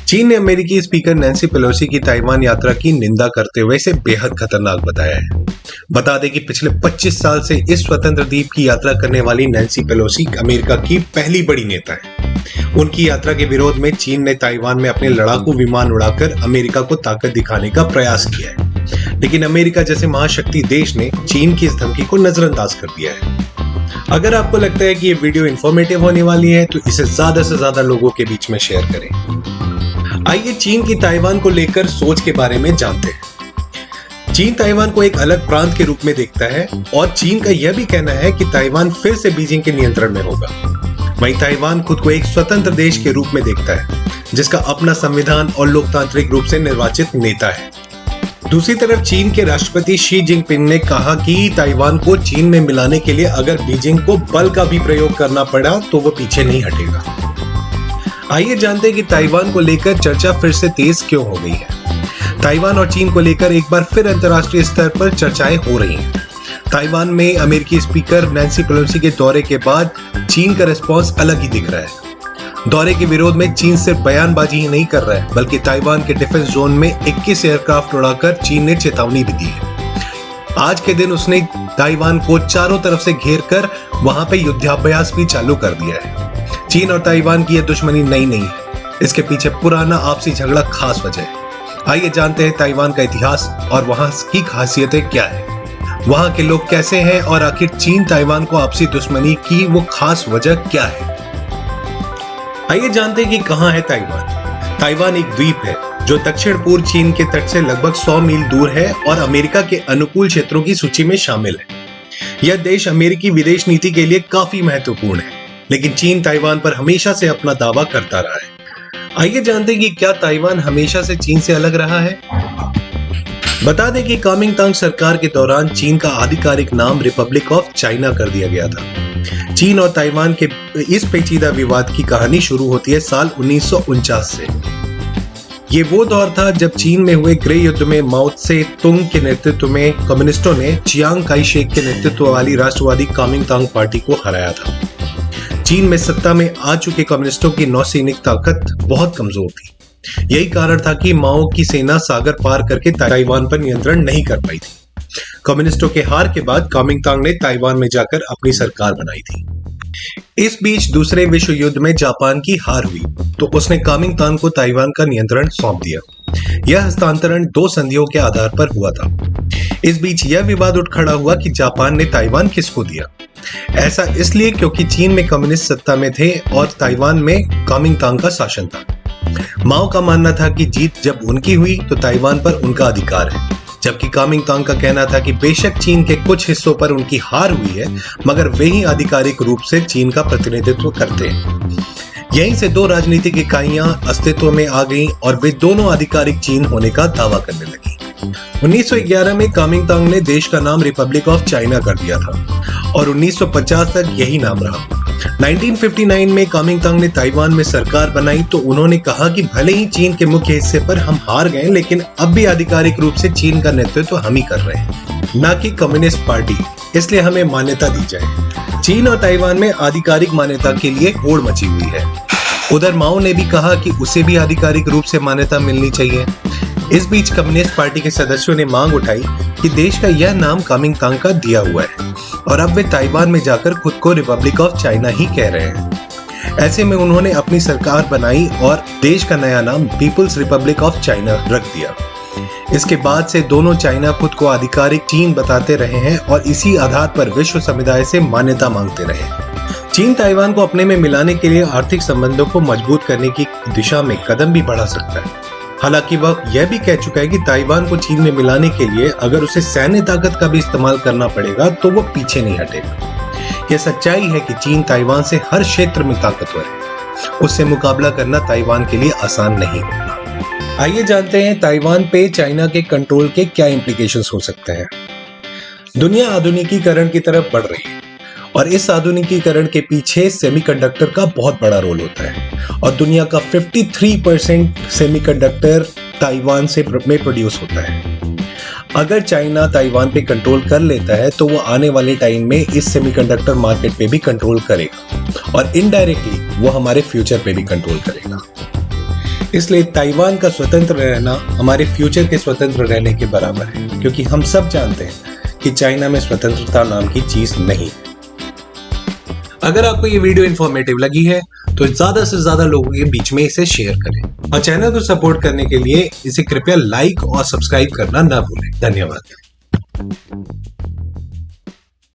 चीन ने अमेरिकी स्पीकर नैन्सी पेलोसी की ताइवान यात्रा की निंदा करते हुए इसे बेहद खतरनाक बताया है। बता दें कि पिछले 25 साल से इस स्वतंत्र द्वीप की यात्रा करने वाली नैन्सी पेलोसी अमेरिका की पहली बड़ी नेता है। उनकी यात्रा के विरोध में चीन ने ताइवान में अपने लड़ाकू विमान उड़ाकर अमेरिका को ताकत दिखाने का प्रयास किया है, लेकिन अमेरिका जैसे महाशक्ति देश ने चीन की इस धमकी को नजरअंदाज कर दिया है। अगर आपको लगता है कि ये वीडियो इंफॉर्मेटिव होने वाली है तो इसे ज्यादा से ज्यादा लोगों के बीच में शेयर करें। आइए चीन की ताइवान को लेकर सोच के बारे में जानते हैं। चीन ताइवान को एक अलग प्रांत के रूप में देखता है और चीन का यह भी कहना है कि ताइवान फिर से बीजिंग के नियंत्रण में होगा। वहीं ताइवान खुद को एक स्वतंत्र देश के रूप में देखता है जिसका अपना संविधान और लोकतांत्रिक रूप से निर्वाचित नेता है। दूसरी तरफ चीन के राष्ट्रपति शी जिनपिंग ने कहा कि ताइवान को चीन में मिलाने के लिए अगर बीजिंग को बल का भी प्रयोग करना पड़ा तो वो पीछे नहीं हटेगा। आइए जानते हैं कि ताइवान को लेकर चर्चा फिर से तेज क्यों हो गई है। ताइवान और चीन को लेकर एक बार फिर अंतर्राष्ट्रीय स्तर पर चर्चाएं हो रही हैं। ताइवान में अमेरिकी स्पीकर नैन्सी पेलोसी के दौरे के बाद चीन का रिस्पॉन्स अलग ही दिख रहा है। दौरे के विरोध में चीन सिर्फ बयानबाजी ही नहीं कर रहा है, बल्कि ताइवान के डिफेंस जोन में 21 एयरक्राफ्ट उड़ाकर चीन ने चेतावनी भी दी है। आज के दिन उसने ताइवान को चारों तरफ से घेर कर वहां पे युद्धाभ्यास भी चालू कर दिया है। चीन और ताइवान की यह दुश्मनी नई नहीं है, इसके पीछे पुराना आपसी झगड़ा खास वजह है। आइए जानते हैं ताइवान का इतिहास और वहां की खासियतें क्या है, वहां के लोग कैसे हैं और आखिर चीन ताइवान को आपसी दुश्मनी की वो खास वजह क्या है। आइए जानते हैं कि कहां है ताइवान। ताइवान एक द्वीप है जो दक्षिण पूर्व चीन के तट से लगभग 100 मील दूर है और अमेरिका के अनुकूल क्षेत्रों की सूची में शामिल है। यह देश अमेरिकी विदेश नीति के लिए काफी महत्वपूर्ण है, लेकिन चीन ताइवान पर हमेशा से अपना दावा करता रहा है। आइए जानते हैं कि क्या ताइवान हमेशा से चीन से अलग रहा है। बता दें कि कुओमिंतांग सरकार के दौरान चीन का आधिकारिक नाम रिपब्लिक ऑफ चाइना कर दिया गया था। चीन और ताइवान के इस पेचीदा विवाद की कहानी शुरू होती है साल 1949 से। ये वो दौर था जब चीन में हुए गृह युद्ध में माओ त्से तुंग के नेतृत्व में कम्युनिस्टों ने चियांग काई शेक के नेतृत्व वाली राष्ट्रवादी कुओमिंतांग पार्टी को हराया था। चीन में सत्ता में आ चुके कम्युनिस्टों की नौसैनिक ताकत बहुत कमजोर थी। यही कारण था कि माओ की सेना सागर पार करके ताइवान पर नियंत्रण नहीं कर पाई थी। कम्युनिस्टों के हार के बाद कुओमिंतांग ने ताइवान में जाकर अपनी सरकार बनाई थी। इस बीच दूसरे विश्व युद्ध में जापान की हार हुई तो उसने कुओमिंतांग को ताइवान का नियंत्रण सौंप दिया। यह हस्तांतरण 2 संधियों के आधार पर हुआ था। इस बीच यह विवाद उठ खड़ा हुआ कि जापान ने ताइवान किसको दिया। ऐसा इसलिए क्योंकि चीन में कम्युनिस्ट सत्ता में थे और ताइवान में कुओमिंतांग का शासन था। माओ का मानना था कि जीत जब उनकी हुई तो ताइवान पर उनका अधिकार है, जबकि कुओमिंतांग का कहना था कि बेशक चीन के कुछ हिस्सों पर उनकी हार हुई है, मगर वे ही आधिकारिक रूप से चीन का प्रतिनिधित्व करते हैं। यहीं से 2 राजनीतिक इकाइयां अस्तित्व में आ गईं और वे दोनों आधिकारिक चीन होने का दावा करने लगी। 1911 में कुओमिंतांग ने देश का नाम रिपब्लिक ऑफ चाइना कर दिया था और 1950 तक यही नाम रहा। 1959 में कुओमिंतांग ने ताइवान में सरकार बनाई तो उन्होंने कहा कि भले ही चीन के मुख्य हिस्से पर हम हार गए, लेकिन अब भी आधिकारिक रूप से चीन का नेतृत्व हम ही कर रहे हैं, न कि कम्युनिस्ट पार्टी, इसलिए हमें मान्यता दी जाए। चीन और ताइवान में आधिकारिक मान्यता के लिए होड़ मची हुई है। उधर माओ ने भी कहा कि उसे भी आधिकारिक रूप से मान्यता मिलनी चाहिए। इस बीच कम्युनिस्ट पार्टी के सदस्यों ने मांग उठाई कि देश का यह नाम कुओमिंतांग का दिया हुआ है और अब वे ताइवान में जाकर खुद को रिपब्लिक ऑफ चाइना ही कह रहे हैं। ऐसे में उन्होंने अपनी सरकार बनाई और देश का नया नाम पीपुल्स रिपब्लिक ऑफ चाइना रख दिया। इसके बाद से दोनों चाइना खुद को आधिकारिक चीन बताते रहे हैं और इसी आधार पर विश्व समुदाय से मान्यता मांगते रहे। चीन ताइवान को अपने में मिलाने के लिए आर्थिक संबंधों को मजबूत करने की दिशा में कदम भी बढ़ा सकता है। हालांकि वह यह भी कह चुका है कि ताइवान को चीन में मिलाने के लिए अगर उसे सैन्य ताकत का भी इस्तेमाल करना पड़ेगा तो वो पीछे नहीं हटेगा। यह सच्चाई है कि चीन ताइवान से हर क्षेत्र में ताकतवर है। उससे मुकाबला करना ताइवान के लिए आसान नहीं होगा। आइए जानते हैं ताइवान पे चाइना के कंट्रोल के क्या इंप्लीकेशंस हो सकते हैं। दुनिया आधुनिकीकरण की तरफ बढ़ रही है और इस आधुनिकीकरण के पीछे सेमीकंडक्टर का बहुत बड़ा रोल होता है और दुनिया का 53% सेमीकंडक्टर ताइवान से में प्रोड्यूस होता है। अगर चाइना ताइवान पे कंट्रोल कर लेता है तो वो आने वाले टाइम में इस सेमीकंडक्टर मार्केट पे भी कंट्रोल करेगा और इनडायरेक्टली वो हमारे फ्यूचर पे भी कंट्रोल करेगा। इसलिए ताइवान का स्वतंत्र रहना हमारे फ्यूचर के स्वतंत्र रहने के बराबर है, क्योंकि हम सब जानते हैं कि चाइना में स्वतंत्रता नाम की चीज नहीं है। अगर आपको ये वीडियो इंफॉर्मेटिव लगी है तो ज्यादा से ज्यादा लोगों के बीच में इसे शेयर करें और चैनल को सपोर्ट करने के लिए इसे कृपया लाइक और सब्सक्राइब करना ना भूलें। धन्यवाद।